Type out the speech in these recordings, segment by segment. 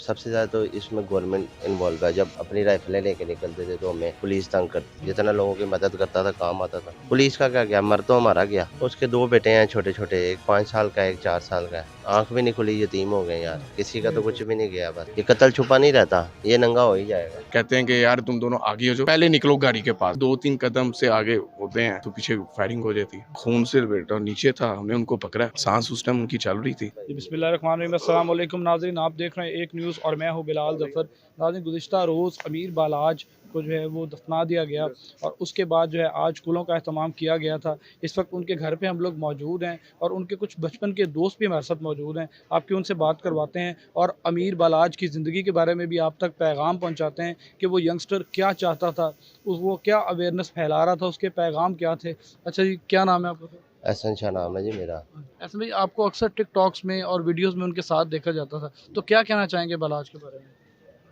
सबसे ज़्यादा तो इसमें गवर्नमेंट इन्वॉल्व है। जब अपनी राइफलें लेके निकलते थे तो हमें पुलिस तंग करती थी। जितना लोगों की मदद करता था काम आता था। पुलिस का क्या गया, मर तो हमारा गया। उसके 2 बेटे हैं छोटे-छोटे, एक 5 साल का है, एक 4 साल का है। आँख भी नहीं खुली, यतीम हो गए यार। किसी का तो कुछ भी नहीं गया बस। ये कत्ल छुपा नहीं रहता, ये नंगा हो ही जाएगा। कहते हैं कि यार तुम दोनों आगे हो जाओ, पहले निकलो गाड़ी के पास। 2-3 कदम से आगे होते हैं तो पीछे फायरिंग हो जाती है। खून से बेटा नीचे था, हमने उनको पकड़ा, सांस उस टाइम उनकी चल रही थी। बिस्मिल्लाहिर्रहमानिर्रहीम, अस्सलाम वालेकुम नाज़रीन, आप देख रहे हैं एक न्यूज़ और मैं हूं बिलाल ज़फ़र। नाज़रीन, गुज़िश्ता रोज़ अमीर बालाज को जो है वो दफना दिया गया और उसके बाद जो है आज कुलों का अहतमाम किया गया था। इस वक्त उनके घर पे हम लोग मौजूद हैं और उनके कुछ बचपन के दोस्त भी हमारे साथ मौजूद हैं। आपकी उनसे बात करवाते हैं और अमीर बालाज की ज़िंदगी के बारे में भी आप तक पैगाम पहुँचाते हैं कि वो यंगस्टर क्या चाहता था, वो क्या अवेयरनेस फैला रहा था, उसके पैगाम क्या थे। अच्छा जी, क्या नाम है आपका? एहसन शाह नाम है जी मेरा। ऐसे में आपको अक्सर टिकटॉक्स में और वीडियोस में उनके साथ देखा जाता था, तो क्या कहना चाहेंगे बलाज के बारे में?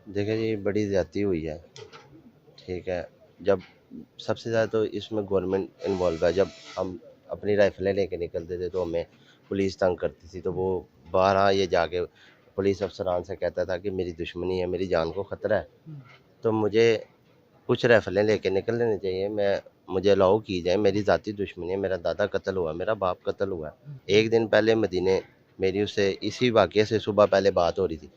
देखिए जी, बड़ी ज़्यादती हुई है, ठीक है। जब सबसे ज़्यादा तो इसमें गवर्नमेंट इन्वॉल्व है। जब हम अपनी राइफलें लेके निकलते थे तो हमें पुलिस तंग करती थी। तो वो बारहा ये जाके पुलिस अफसरान से कहता था कि मेरी दुश्मनी है, मेरी जान को ख़तरा है। तो मुझे कुछ राइफलें लेके निकल लेनी चाहिए, मुझे अलाउ की जाए। मेरी ज़ाती दुश्मनी है, मेरा दादा कत्ल हुआ, मेरा बाप कत्ल हुआ है। एक दिन पहले मदीने मेरी उससे इसी वाक़ये से सुबह पहले बात हो रही थी।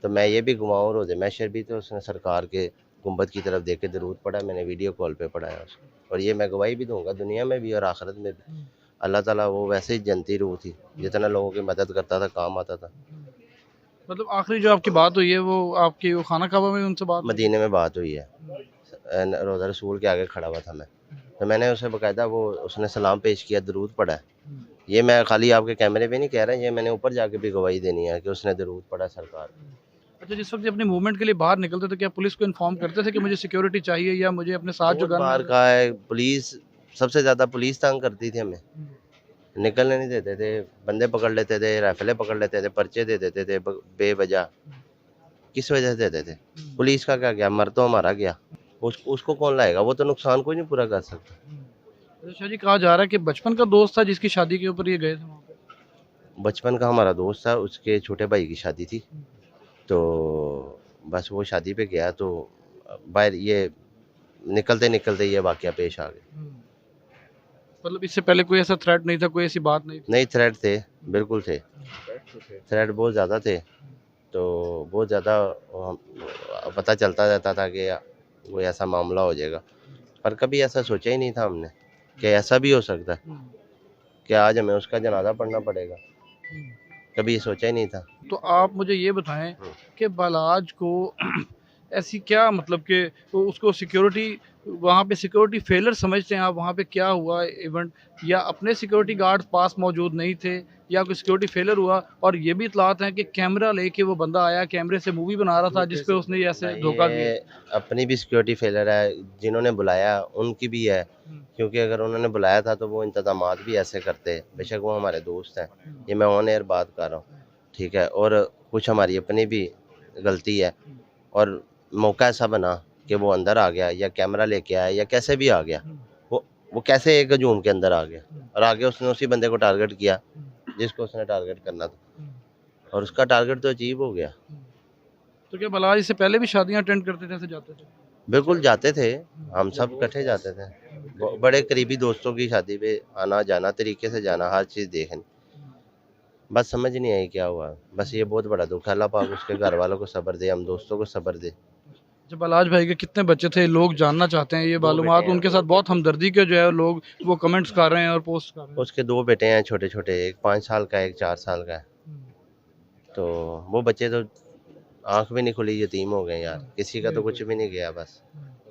तो मैं ये भी गवाऊँ, रोज़े महशर भी, तो उसने सरकार के गुंबद की तरफ देख के दरूद पढ़ा, मैंने वीडियो कॉल पे पढ़ा है उसको। और ये मैं गवाही भी दूँगा दुनिया में भी और आखिरत में भी। अल्लाह ताला वो वैसे ही जनती रूह थी, जितना लोगों की मदद करता था काम आता था। मतलब आखिरी जो आपकी बात हुई है वो आपकी वो खाना काबा में उनसे बात हुई? मदीने में बात हुई है, रोज़ा रसूल के आगे खड़ा हुआ था मैं। तो मैंने उसे बाकायदा वो उसने सलाम पेश किया, दरूद पढ़ा है। ये मैं खाली आपके कैमरे पे नहीं कह रहा, ये मैंने ऊपर जाके भी गवाही देनी है कि उसने दरूद पढ़ा सरकार। अच्छा, जिस वक्त ये अपने मूवमेंट के लिए बाहर निकलते थे, क्या पुलिस को इन्फॉर्म करते थे कि मुझे सिक्योरिटी चाहिए या मुझे अपने साथ जो बहुत गन बार है? कहा है, पुलिस सबसे ज़्यादा पुलिस तंग करती थी हमें, निकलने नहीं देते थे। बंदे पकड़ लेते थे, राइफलें पकड़ लेते थे, पर्चे दे देते थे बेवजह। किस वजह से देते थे? पुलिस का क्या गया, मर तो हमारा गया। उसको कौन लाएगा, वो तो नुकसान कोई नहीं पूरा कर सकता। अच्छा जी, कहा जा रहा है कि बचपन का दोस्त था जिसकी शादी के ऊपर ये गए थे वहाँ पे। बचपन का हमारा दोस्त था, उसके छोटे भाई की शादी थी। तो बस वो शादी पे गया तो बाहर ये निकलते-निकलते ये वाक़या पेश आ गया। मतलब इससे पहले कोई ऐसा थ्रेट नहीं था, कोई ऐसी बात नहीं थी? नहीं, थ्रेट थे, बिल्कुल थे। थ्रेट बहुत ज़्यादा थे, तो बहुत ज़्यादा पता चलता रहता था कि कोई ऐसा मामला हो जाएगा। पर कभी ऐसा सोचा ही नहीं था हमने कि ऐसा भी हो सकता है कि आज हमें उसका जनाज़ा पढ़ना पड़ेगा। कभी ये सोचा ही नहीं था। तो आप मुझे ये बताएं कि बालाज को ऐसी क्या मतलब कि वो उसको सिक्योरिटी वहाँ पे सिक्योरिटी फेलर समझते हैं आप? वहाँ पे क्या हुआ इवेंट, या अपने सिक्योरिटी गार्ड पास मौजूद नहीं थे, या कोई सिक्योरिटी फेलर हुआ? और ये भी इतलात हैं कि कैमरा लेके वो बंदा आया, कैमरे से मूवी बना रहा था जिस पे उसने ये ऐसे धोखा किया। ये अपनी भी सिक्योरिटी फेलर है, जिन्होंने बुलाया उनकी भी है। क्योंकि अगर उन्होंने बुलाया था तो वो इंतज़ामात भी ऐसे करते, बेशक वो हमारे दोस्त हैं। ये मैं ऑन एयर बात कर रहा हूँ, ठीक है। और कुछ हमारी अपनी भी गलती है और मौका ऐसा बना कि वो अंदर आ गया या कैमरा लेके आया या कैसे भी आ गया। वो वो कैसे एक हजूम के अंदर आ गया और आगे उसने उसी बंदे को टारगेट किया जिसको उसने टारगेट करना था और उसका टारगेट तो अचीव हो गया। तो क्या बालाज इससे पहले भी शादियाँ अटेंड करते थे, ऐसे जाते थे? बिल्कुल जाते थे, हम सब इकट्ठे जाते थे। बड़े करीबी दोस्तों की शादी पे आना-जाना, तरीके से जाना, हर चीज़ देखनी। बस समझ नहीं आई क्या हुआ। बस ये बहुत बड़ा दुःख है, अल्लाह पाक उसके घर वालों को सब्र दे, हम दोस्तों को सब्र दे। जब बालाज भाई के कितने बच्चे थे, लोग जानना चाहते हैं ये 2 बेटे मालूमात। हैं उनके साथ बहुत हमदर्दी के जो है लोग वो कमेंट्स कर रहे हैं और पोस्ट कर रहे हैं। उसके 2 बेटे हैं छोटे-छोटे, एक 5 साल का है, एक 4 साल का है। तो वो बच्चे तो आँख भी नहीं खुली, यतीम हो गए यार। किसी का तो कुछ भी नहीं गया बस।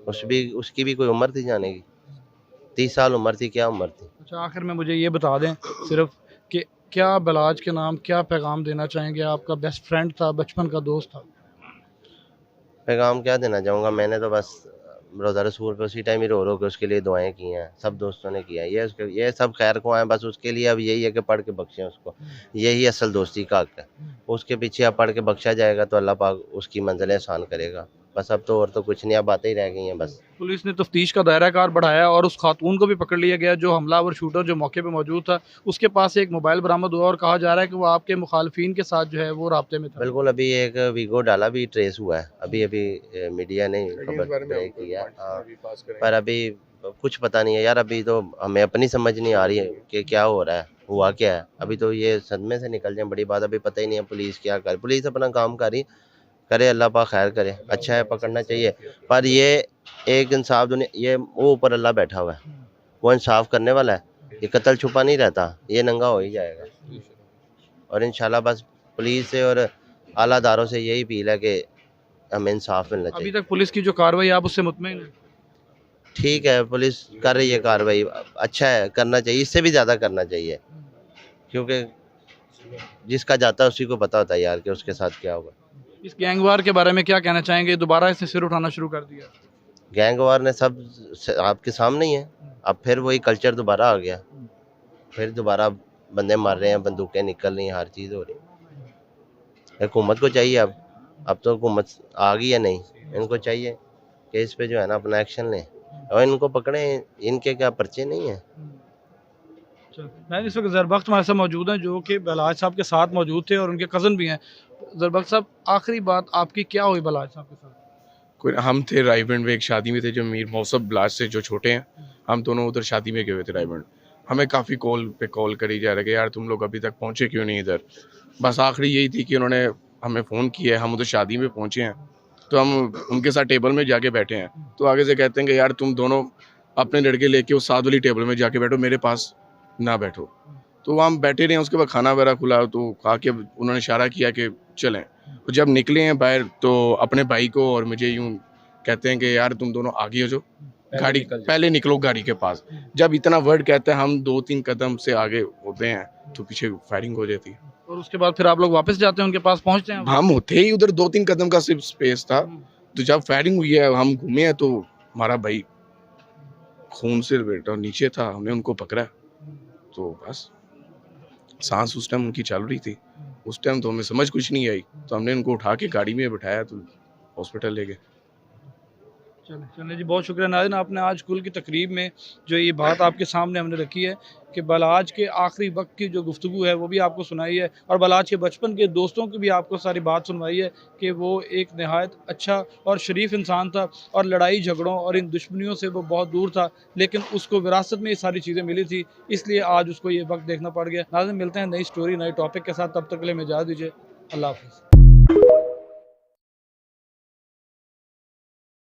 उसकी भी कोई उम्र थी जाने की? 30 साल उम्र थी, क्या उम्र थी? अच्छा, आखिर में मुझे ये बता दें सिर्फ कि क्या बालाज के नाम क्या पैगाम देना चाहेंगे? आपका बेस्ट फ्रेंड था, बचपन का दोस्त था। पैगाम क्या देना चाहूँगा, मैंने तो बस रोज़ा रसूल पे उसी टाइम ही रो-रो के उसके लिए दुआएँ की हैं, सब दोस्तों ने किया है। ये सब खैर ख्वाह हैं, बस उसके लिए अब यही है कि पढ़ के बख्शें उसको। यही असल दोस्ती का हक़ है। उसके पीछे अब पढ़ के बख्शा जाएगा तो अल्लाह पाक उसकी मंज़िलें आसान करेगा। बस अब तो और तो कुछ नहीं, अब बातें ही रह गई हैं बस। पुलिस ने तफ्तीश का दायरा कार बढ़ाया और उस खातून को भी पकड़ लिया गया जो हमलावर शूटर जो मौके पे मौजूद था। उसके पास से एक मोबाइल बरामद हुआ और कहा जा रहा है कि वो आपके मुखालफिन के साथ जो है वो राब्ते में था। बिल्कुल, अभी एक वीगो डाला भी ट्रेस हुआ है, अभी अभी मीडिया ने खबर ब्रेक किया। हाँ, पर अभी कुछ पता नहीं है यार, अभी तो हमें अपनी समझ नहीं आ रही है कि क्या हो रहा है, हुआ क्या है। अभी तो ये सदमे से निकल जाए बड़ी बात, अभी पता ही नहीं है पुलिस क्या करे। पुलिस अपना काम करे, अल्लाह पाक खैर करे, अच्छा है, पकड़ना चाहिए। पर ये एक इंसाफ दुनिया, ये वो ऊपर अल्लाह बैठा हुआ है, वो इंसाफ करने वाला है। ये कत्ल छुपा नहीं रहता, ये नंगा हो ही जाएगा। और इंशाल्लाह बस पुलिस से और आला अदारों से यही अपील है कि हमें इंसाफ मिलना अभी चाहिए। तक पुलिस की जो कार्रवाई आप उससे मुतमईन हैं? ठीक है, पुलिस कर रही है कार्रवाई, अच्छा है, करना चाहिए, इससे भी ज़्यादा करना चाहिए, क्योंकि जिसका जाता है उसी को पता होता है यार कि उसके साथ क्या होगा। इस गैंगवार के बारे में क्या कहना चाहेंगे? दोबारा इसने सिर उठाना शुरू कर दिया। गैंग वार ने सब आपके सामने ही है, अब फिर वही कल्चर दोबारा आ गया, फिर दोबारा बंदे मार रहे हैं, बंदूकें निकल रही हैं, हर चीज़ हो रही है। हुकूमत को चाहिए अब तो हुकूमत आ गई है, नहीं, इनको चाहिए कि इस पे जो है ना अपना एक्शन लें और इनको पकड़ें। इनके क्या पर्चे नहीं हैं। मैं इस वक्त ज़रबख्त हमारे साथ मौजूद हैं जो कि बलहाज साहब के साथ मौजूद थे और उनके कज़न भी हैं। ज़रबख्त साहब, आखिरी बात आपकी क्या हुई बलहाज साहब के साथ? कोई हम थे रायबंड में, एक शादी में थे जो मीर मौसम ब्लास्ट से जो छोटे हैं, हम दोनों उधर शादी में गए हुए थे रायबंड। हमें काफ़ी कॉल करी जा रहा है कि यार तुम लोग अभी तक पहुँचे क्यों नहीं इधर। बस आखिरी यही थी कि उन्होंने हमें फ़ोन किया है, हम उधर शादी में पहुँचे हैं, तो हम उनके साथ टेबल में जाके बैठे हैं, तो आगे से कहते हैं कि यार तुम दोनों अपने लड़के लेके उस साथ वाली टेबल में जाके बैठो, मेरे पास ना बैठो। तो हम बैठे रहे, उसके बाद खाना वगैरह खुला, तो खा के उन्होंने इशारा किया कि चलें। तो जब निकले हैं बाहर तो अपने भाई को और मुझे यूँ कहते हैं कि यार तुम दोनों आगे हो जाओ, गाड़ी पहले निकलो गाड़ी के पास। जब इतना वर्ड कहते हैं, हम 2-3 कदम से आगे होते हैं तो पीछे फायरिंग हो जाती है। और उसके बाद फिर आप लोग वापस जाते हैं, उनके पास पहुंचते हैं? हम होते ही उधर 2-3 कदम का सिर्फ स्पेस था, तो जब फायरिंग हुई है हम घूमे हैं तो हमारा भाई खून से लपेटा नीचे था, हमने उनको पकड़ा, तो बस सांस उस टाइम उनकी चल रही थी। उस टाइम तो हमें समझ कुछ नहीं आई, तो हमने उनको उठा के गाड़ी में बिठाया तो हॉस्पिटल ले गए। चलिए जी, बहुत शुक्रिया नाज़रीन, आपने आज स्कूल की तकरीब में जो ये बात आपके सामने हमने रखी है कि बलहाज के आखिरी वक्त की जो गुफ्तगू है वो भी आपको सुनाई है और बलहाज के बचपन के दोस्तों की भी आपको सारी बात सुनवाई है कि वो एक नहायत अच्छा और शरीफ इंसान था और लड़ाई झगड़ों और इन दुश्मनियों से वो बहुत दूर था, लेकिन उसको विरासत में ये सारी चीज़ें मिली थी, इसलिए आज उसको ये वक्त देखना पड़ गया। नाज़रीन, मिलते हैं नई स्टोरी नए टॉपिक के साथ, तब तक के लिए हमें इजाज़त दीजिए। अल्लाह हाफ़िज़।